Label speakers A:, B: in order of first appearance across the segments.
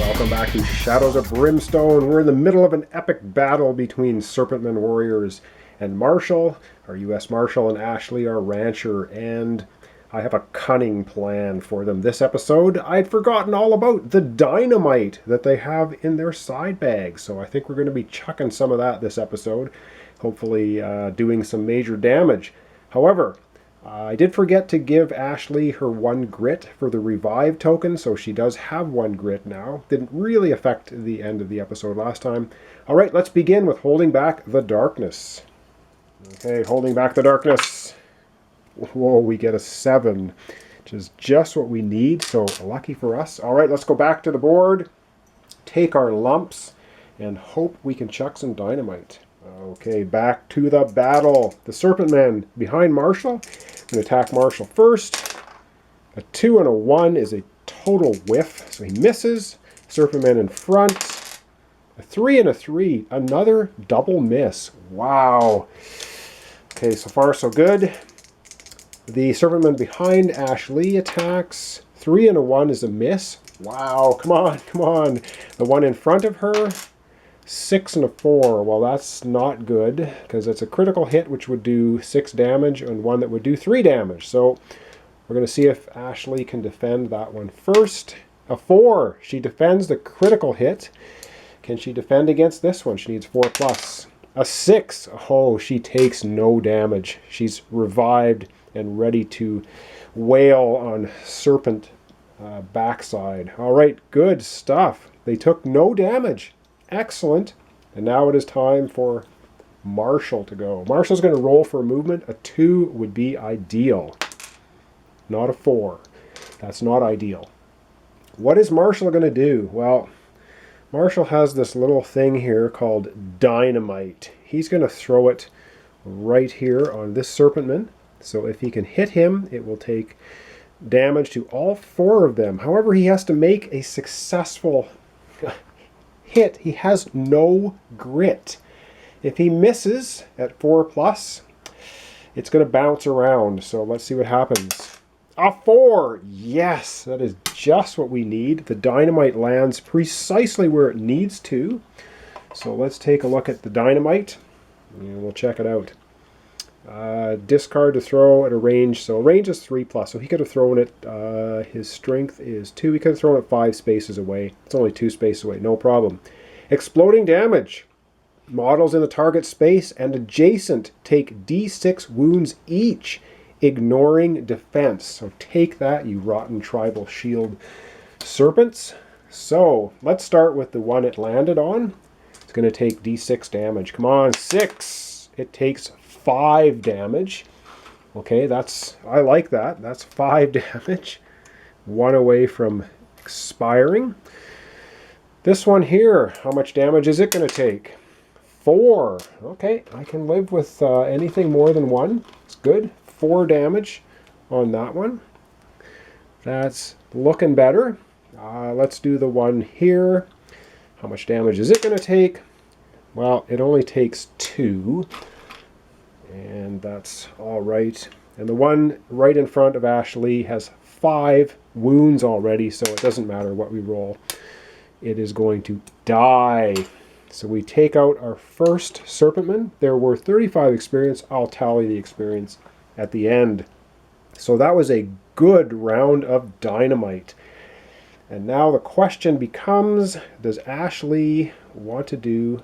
A: Welcome back to Shadows of Brimstone. We're in the middle of an epic battle between Serpentman warriors and Marshall, our U.S. Marshal, and Ashley, our rancher, and I have a cunning plan for them this episode. I'd forgotten all about the dynamite that they have in their side bag, so I think we're going to be chucking some of that this episode, hopefully doing some major damage. However, I did forget to give Ashley her 1 grit for the revive token, so she does have 1 grit now. Didn't really affect the end of the episode last time. Alright, let's begin with holding back the darkness. Okay, holding back the darkness. Whoa, we get a 7, which is just what we need, so lucky for us. Alright, let's go back to the board, take our lumps, and hope we can chuck some dynamite. Okay, back to the battle. The Serpentman behind Marshall. I'm going to attack Marshall first. A 2 and a 1 is a total whiff, so he misses. Serpentman in front. A 3 and a 3, another double miss. Wow. Okay, so far so good. The Serpentman behind Ashley attacks. 3 and a 1 is a miss. Wow, come on, come on. The one in front of her. 6 and a 4. Well, that's not good because it's a critical hit which would do 6 damage and one that would do 3 damage. So we're going to see if Ashley can defend that one first. A 4. She defends the critical hit. Can she defend against this one? She needs 4+. A 6. Oh, she takes no damage. She's revived and ready to wail on Serpent backside. All right, good stuff. They took no damage. Excellent. And now it is time for Marshall to go. Marshall's going to roll for a movement. A 2 would be ideal. Not a 4. That's not ideal. What is Marshall going to do? Well, Marshall has this little thing here called dynamite. He's going to throw it right here on this Serpentman. So if he can hit him, it will take damage to all 4 of them. However, he has to make a successful hit. He has no grit. If he misses at 4+, it's going to bounce around. So let's see what happens. A 4! Yes, that is just what we need. The dynamite lands precisely where it needs to. So let's take a look at the dynamite and we'll check it out. Discard to throw at a range. So range is 3+. So he could have thrown it. His strength is 2. He could have thrown it 5 spaces away. It's only 2 spaces away. No problem. Exploding damage. Models in the target space and adjacent take D6 wounds each, ignoring defense. So take that, you rotten tribal shield serpents. So let's start with the one it landed on. It's going to take D6 damage. Come on, 6. It takes 5 damage. Okay, I like that. That's 5 damage. 1 away from expiring. This one here, how much damage is it going to take? 4. Okay, I can live with anything more than 1. It's good. 4 damage on that one. That's looking better. Let's do the one here. How much damage is it going to take? Well, it only takes 2. And that's all right. And the one right in front of Ashley has 5 wounds already, so it doesn't matter what we roll. It is going to die. So we take out our first Serpentman. There were 35 experience. I'll tally the experience at the end. So that was a good round of dynamite. And now the question becomes, does Ashley want to do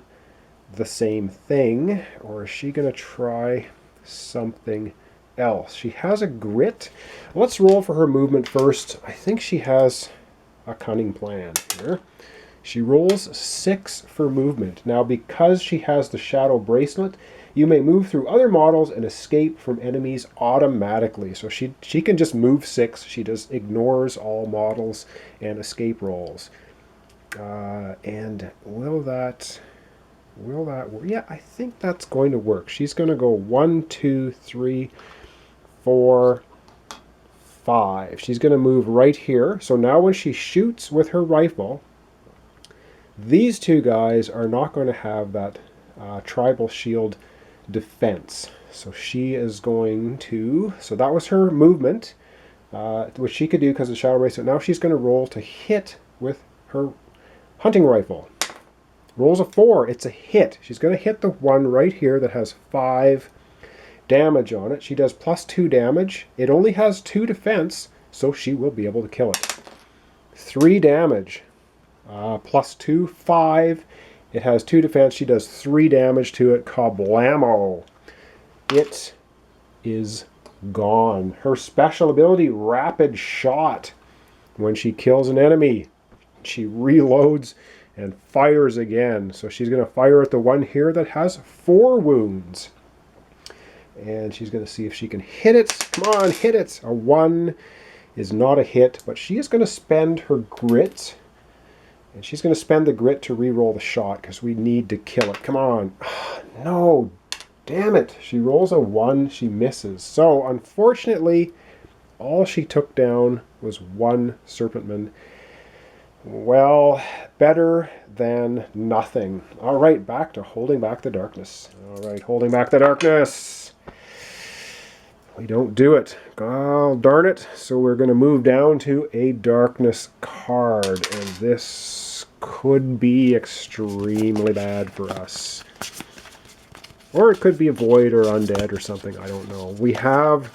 A: the same thing, or is she going to try something else? She has a grit. Let's roll for her movement first. I think she has a cunning plan here. She rolls 6 for movement. Now, because she has the shadow bracelet, you may move through other models and escape from enemies automatically. So she can just move 6. She just ignores all models and escape rolls. And will that work? Yeah, I think that's going to work. She's going to go 1, 2, 3, 4, 5. She's going to move right here. So now when she shoots with her rifle, these 2 guys are not going to have that tribal shield defense. So she is going to, so that was her movement, which she could do because of the shadow bracelet. Now she's going to roll to hit with her Hunting rifle. Rolls a 4. It's a hit. She's going to hit the one right here that has 5 damage on it. She does +2 damage. It only has 2 defense, so she will be able to kill it. 3 damage. +2, 5. It has 2 defense. She does 3 damage to it. Kablamo. It is gone. Her special ability, Rapid Shot. When she kills an enemy, she reloads and fires again. So she's going to fire at the one here that has 4 wounds. And she's going to see if she can hit it. Come on, hit it. A 1 is not a hit, but she is going to spend her grit. And she's going to spend the grit to re-roll the shot because we need to kill it. Come on. No, damn it. She rolls a 1. She misses. So, unfortunately, all she took down was 1 Serpentman. Well, better than nothing. All right, back to holding back the darkness. All right, holding back the darkness. We don't do it. Oh, darn it. So we're going to move down to a darkness card. And this could be extremely bad for us. Or it could be a void or undead or something. I don't know. We have...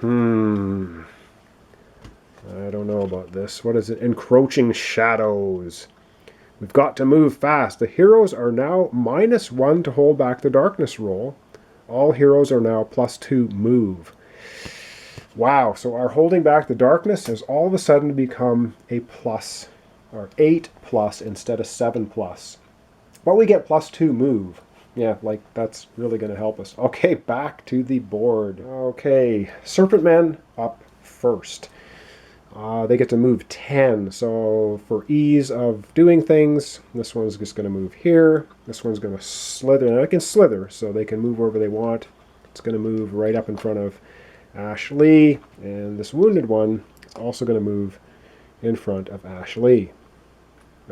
A: I don't know about this. What is it? Encroaching Shadows. We've got to move fast. The heroes are now -1 to hold back the darkness roll. All heroes are now +2 move. Wow, so our holding back the darkness has all of a sudden become a plus, or 8+ instead of 7+. But we get +2 move. Yeah, like that's really going to help us. Okay, back to the board. Okay, Serpentmen up first. They get to move 10, so for ease of doing things, this one's just going to move here. This one's going to slither, and I can slither, so they can move wherever they want. It's going to move right up in front of Ashley, and this wounded one is also going to move in front of Ashley.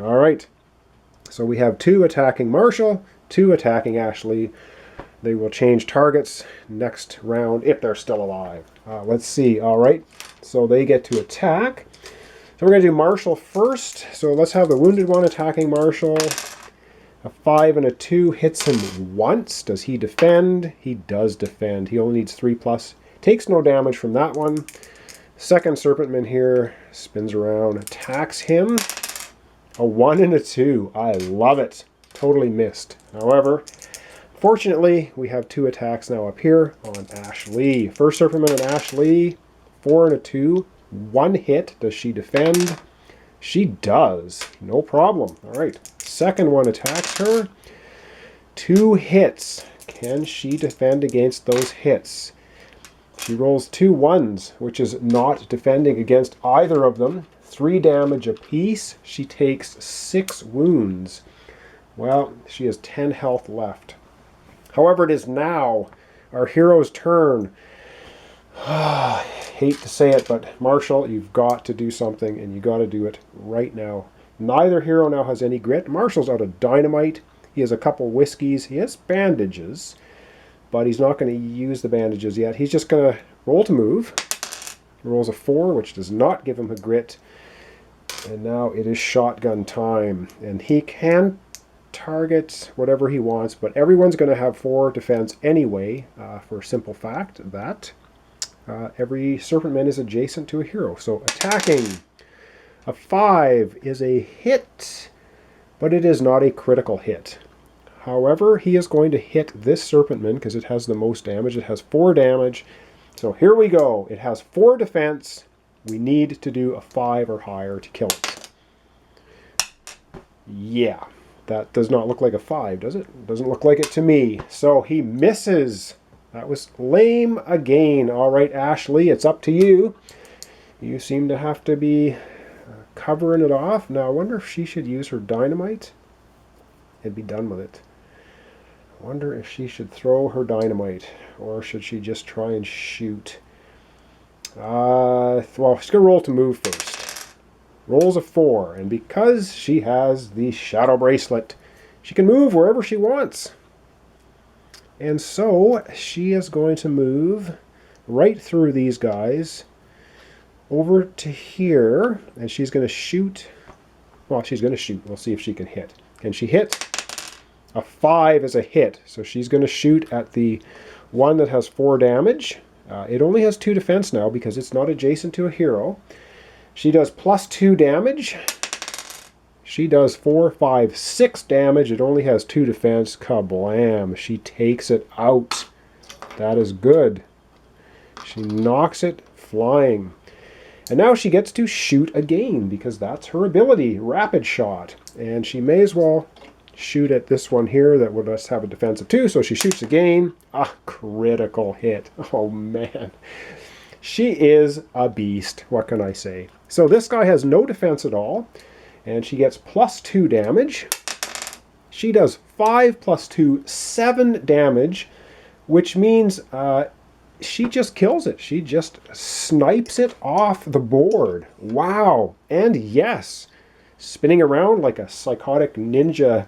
A: All right, so we have 2 attacking Marshall, 2 attacking Ashley. They will change targets next round if they're still alive. Let's see. All right, so they get to attack. So we're going to do Marshall first. So let's have the wounded one attacking Marshall. A 5 and a 2 hits him once. Does he defend? He does defend. He only needs 3+. Takes no damage from that one. Second Serpentman here spins around, attacks him. A 1 and a 2. I love it. Totally missed. However, fortunately, we have 2 attacks now up here on Ashley. First Serpentman on Ashley, 4 and a 2. 1 hit. Does she defend? She does. No problem. All right. Second one attacks her. 2 hits. Can she defend against those hits? She rolls 2 1s, which is not defending against either of them. 3 damage apiece. She takes 6 wounds. Well, she has 10 health left. However, it is now our hero's turn. Hate to say it, but Marshall, you've got to do something, and you got to do it right now. Neither hero now has any grit. Marshall's out of dynamite. He has a couple whiskeys. He has bandages, but he's not going to use the bandages yet. He's just going to roll to move. He rolls a 4, which does not give him a grit. And now it is shotgun time. And he can target whatever he wants, but everyone's going to have 4 defense anyway, for a simple fact that every Serpentman is adjacent to a hero. So attacking, a 5 is a hit, but it is not a critical hit. However, he is going to hit this Serpentman because it has the most damage. It has 4 damage. So here we go. It has 4 defense. We need to do a 5 or higher to kill it. Yeah. That does not look like a 5, does it? Doesn't look like it to me. So he misses. That was lame again. All right, Ashley, it's up to you. You seem to have to be covering it off. Now, I wonder if she should use her dynamite and be done with it. I wonder if she should throw her dynamite, or should she just try and shoot? Well, she's going to roll to move first. Rolls a 4, and because she has the Shadow Bracelet, she can move wherever she wants. And so she is going to move right through these guys over to here, and she's going to shoot Well, she's going to shoot. We'll see if she can hit. Can she hit? A 5 is a hit. So she's going to shoot at the one that has 4 damage. It only has 2 defense now because it's not adjacent to a hero. She does +2 damage. She does 4, 5, 6 damage. It only has 2 defense. Kablam. She takes it out. That is good. She knocks it flying. And now she gets to shoot again because that's her ability, rapid shot. And she may as well shoot at this one here that would just have a defense of 2. So she shoots again. A critical hit. Oh man. She is a beast. What can I say? So this guy has no defense at all. And she gets +2 damage. She does 5 + 2, 7 damage, which means she just kills it. She just snipes it off the board. Wow. And yes, spinning around like a psychotic ninja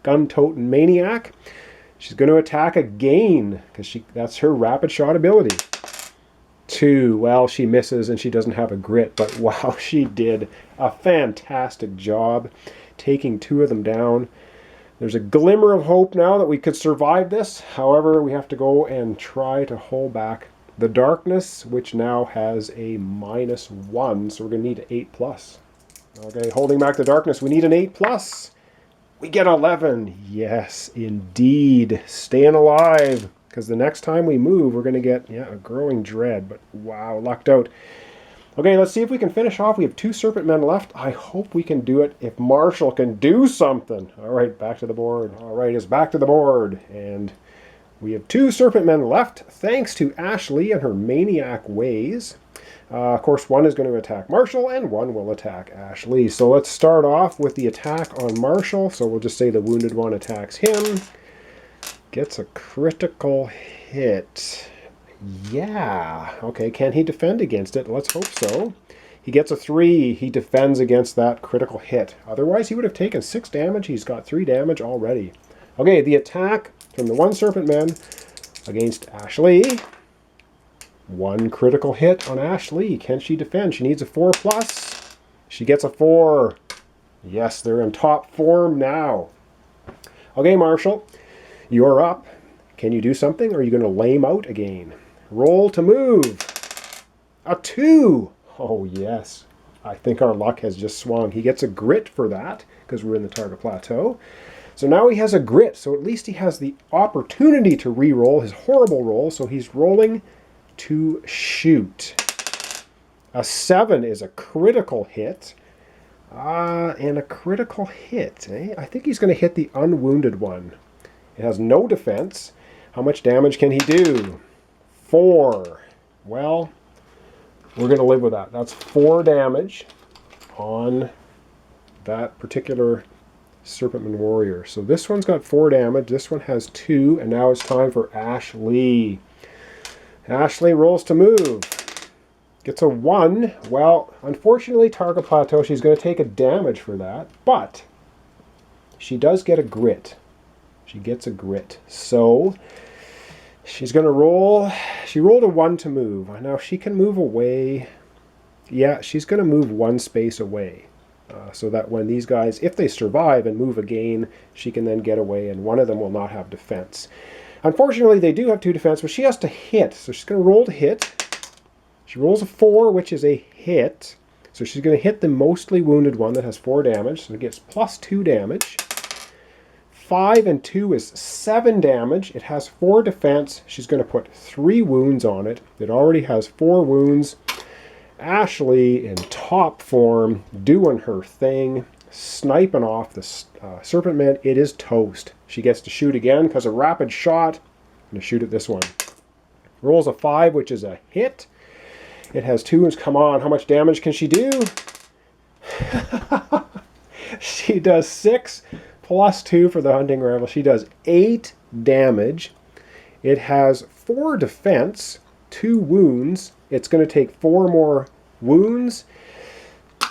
A: gun-toting maniac. She's going to attack again because that's her rapid shot ability. 2. Well, she misses and she doesn't have a grit, but wow, she did a fantastic job taking 2 of them down. There's a glimmer of hope now that we could survive this. However, we have to go and try to hold back the darkness, which now has a -1, so we're going to need an 8+. Okay, holding back the darkness, we need an 8+. We get 11. Yes, indeed. Staying alive. Because the next time we move, we're going to get, a growing dread. But wow, lucked out. Okay, let's see if we can finish off. We have 2 Serpent Men left. I hope we can do it if Marshall can do something. All right, back to the board. All right, it's back to the board. And we have 2 Serpent Men left, thanks to Ashley and her maniac ways. Of course, one is going to attack Marshall, and one will attack Ashley. So let's start off with the attack on Marshall. So we'll just say the wounded one attacks him. Gets a critical hit. Yeah. Okay, can he defend against it? Let's hope so. He gets a 3. He defends against that critical hit. Otherwise, he would have taken 6 damage. He's got 3 damage already. Okay, the attack from the 1 Serpent Man against Ashley. 1 critical hit on Ashley. Can she defend? She needs a 4+. She gets a 4. Yes, they're in top form now. Okay, Marshall. You're up. Can you do something, or are you going to lame out again? Roll to move. A 2. Oh, yes. I think our luck has just swung. He gets a grit for that, because we're in the target plateau. So now he has a grit, so at least he has the opportunity to re-roll his horrible roll, so he's rolling to shoot. A 7 is a critical hit. And a critical hit. I think he's going to hit the unwounded one. It has no defense. How much damage can he do? 4. Well, we're going to live with that. That's 4 damage on that particular Serpentman Warrior. So this one's got 4 damage. This one has 2. And now it's time for Ashley. Ashley rolls to move. Gets a 1. Well, unfortunately, target plateau, she's going to take a damage for that. But she does get a grit. She gets a grit. So she's going to roll. She rolled a 1 to move. Now she can move away. Yeah, she's going to move 1 space away. So that when these guys, if they survive and move again, she can then get away and one of them will not have defense. Unfortunately, they do have 2 defense, but she has to hit. So she's going to roll to hit. She rolls a 4, which is a hit. So she's going to hit the mostly wounded one that has 4 damage. So it gets +2 damage. 5 and 2 is 7 damage. It has 4 defense. She's going to put 3 wounds on it. It already has 4 wounds. Ashley in top form, doing her thing, sniping off the Serpent Man. It is toast. She gets to shoot again because a rapid shot. I'm going to shoot at this one. Rolls a 5, which is a hit. It has 2 wounds. Come on, how much damage can she do? She does 6 plus 2 for the hunting rifle. She does 8 damage. It has 4 defense, 2 wounds. It's going to take 4 more wounds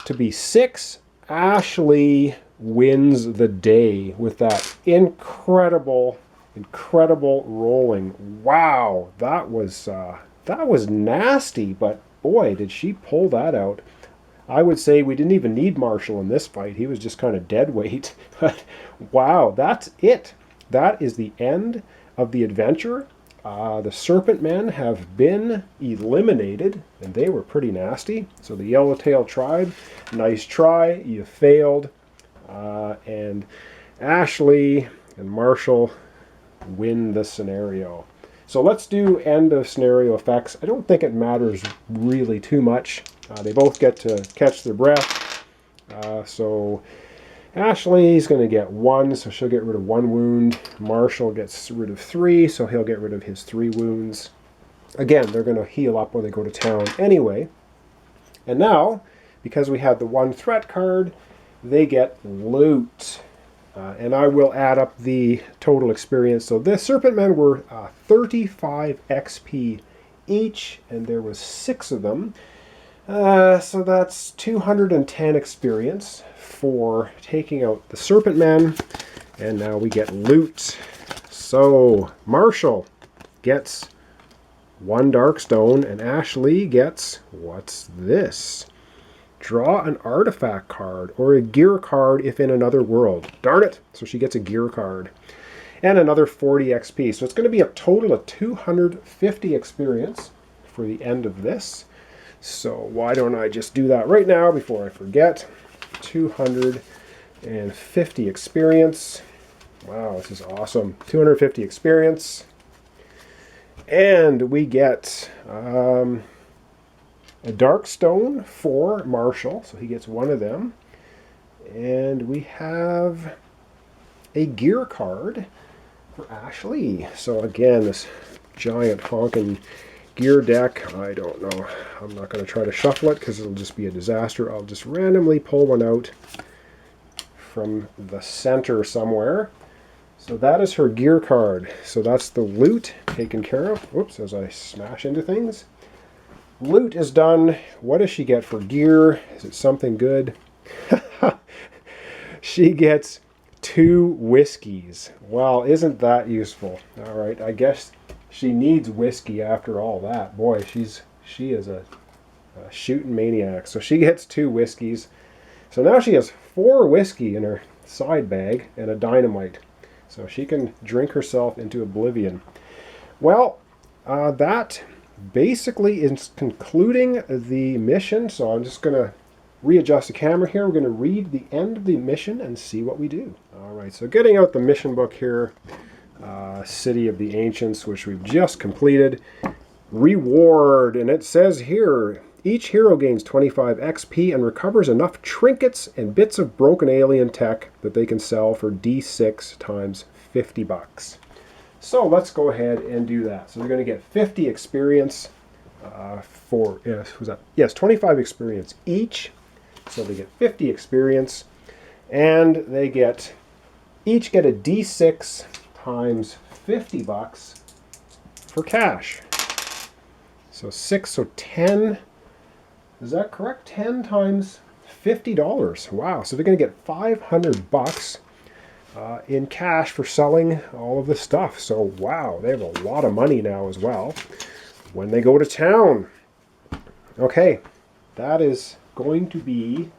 A: to be 6. Ashley wins the day with that incredible rolling. Wow, that was nasty, but boy, did she pull that out. I would say we didn't even need Marshall in this fight. He was just kind of dead weight. But wow, that's it. That is the end of the adventure. The Serpent Men have been eliminated, and they were pretty nasty. So the Yellowtail tribe, nice try, you failed. And Ashley and Marshall win the scenario. So let's do end of scenario effects. I don't think it matters really too much. They both get to catch their breath. So Ashley's going to get 1, so she'll get rid of 1 wound. Marshall gets rid of 3, so he'll get rid of his 3 wounds. Again, they're going to heal up when they go to town anyway. And now, because we had the 1 threat card, they get loot. And I will add up the total experience. So the Serpent Men were 35 XP each, and there was 6 of them. So that's 210 experience for taking out the Serpent Men. And now we get loot. So Marshall gets 1 dark stone, and Ashley gets, what's this? Draw an artifact card or a gear card if in another world. Darn it! So she gets a gear card. And another 40 XP. So it's going to be a total of 250 experience for the end of this. So why don't I just do that right now before I forget. 250 experience. Wow, this is awesome. 250 experience. And we get a dark stone for Marshall, so he gets 1 of them. And we have a gear card for Ashley. So again, this giant honking gear deck. I don't know. I'm not going to try to shuffle it because it'll just be a disaster. I'll just randomly pull one out from the center somewhere. So that is her gear card. So that's the loot taken care of. Whoops, as I smash into things. Loot is done. What does she get for gear? Is it something good? She gets 2 whiskeys. Wow, isn't that useful? All right, I guess she needs whiskey after all that. Boy, she is a shooting maniac. So she gets 2 whiskeys. So now she has 4 whiskey in her side bag and a dynamite. So she can drink herself into oblivion. Well, that basically is concluding the mission. So I'm just going to readjust the camera here. We're going to read the end of the mission and see what we do. All right, so getting out the mission book here. City of the Ancients, which we've just completed. Reward, and it says here, each hero gains 25 XP and recovers enough trinkets and bits of broken alien tech that they can sell for D6 times 50 bucks. So let's go ahead and do that. So they're going to get 50 experience for, who's that? Yes, 25 experience each. So they get 50 experience, and they each get a D6 times 50 bucks for cash. So 6, so 10. Is that correct? 10 times $50. Wow. So they're going to get 500 bucks in cash for selling all of this stuff. So wow, they have a lot of money now as well when they go to town. Okay, that is going to be,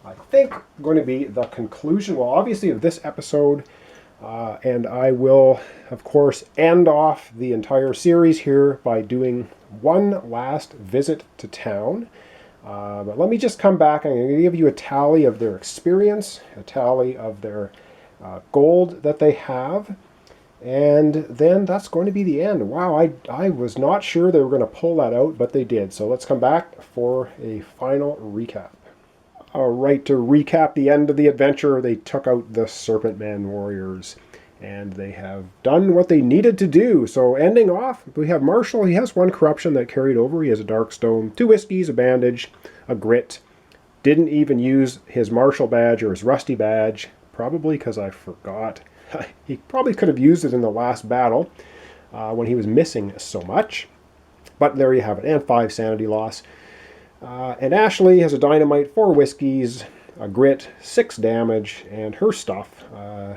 A: I think, going to be the conclusion, well, obviously, of this episode. And I will, of course, end off the entire series here by doing one last visit to town. But let me just come back. I'm going to give you a tally of their experience, a tally of their gold that they have, and then that's going to be the end. Wow, I was not sure they were going to pull that out, but they did. So let's come back for a final recap. All right, to recap the end of the adventure, they took out the Serpent Man warriors, and they have done what they needed to do. So ending off, we have Marshall. He has 1 corruption that carried over. He has a dark stone, 2 whiskeys, a bandage, a grit. Didn't even use his Marshall badge or his Rusty badge, probably because I forgot. He probably could have used it in the last battle when he was missing so much. But there you have it, and 5 sanity loss. And Ashley has a dynamite, 4 whiskeys, a grit, 6 damage, and her stuff.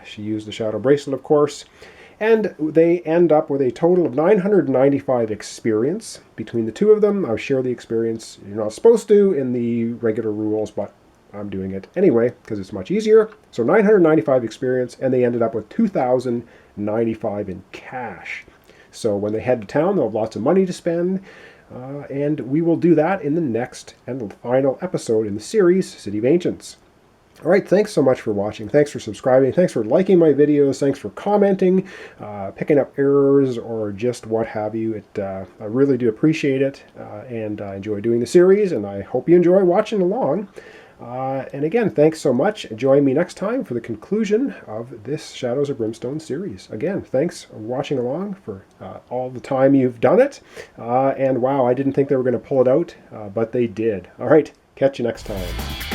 A: She used the Shadow Bracelet, of course. And they end up with a total of 995 experience between the two of them. I'll share the experience. You're not supposed to in the regular rules, but I'm doing it anyway because it's much easier. So 995 experience, and they ended up with 2,095 in cash. So when they head to town, they'll have lots of money to spend. And we will do that in the next and final episode in the series, City of Ancients. All right, thanks so much for watching. Thanks for subscribing. Thanks for liking my videos. Thanks for commenting, picking up errors, or just what have you. I really do appreciate it, and I enjoy doing the series, and I hope you enjoy watching along. And again, thanks so much. Join me next time for the conclusion of this Shadows of Brimstone series. Again, thanks for watching along for all the time you've done it. And wow, I didn't think they were going to pull it out, but they did. All right, catch you next time.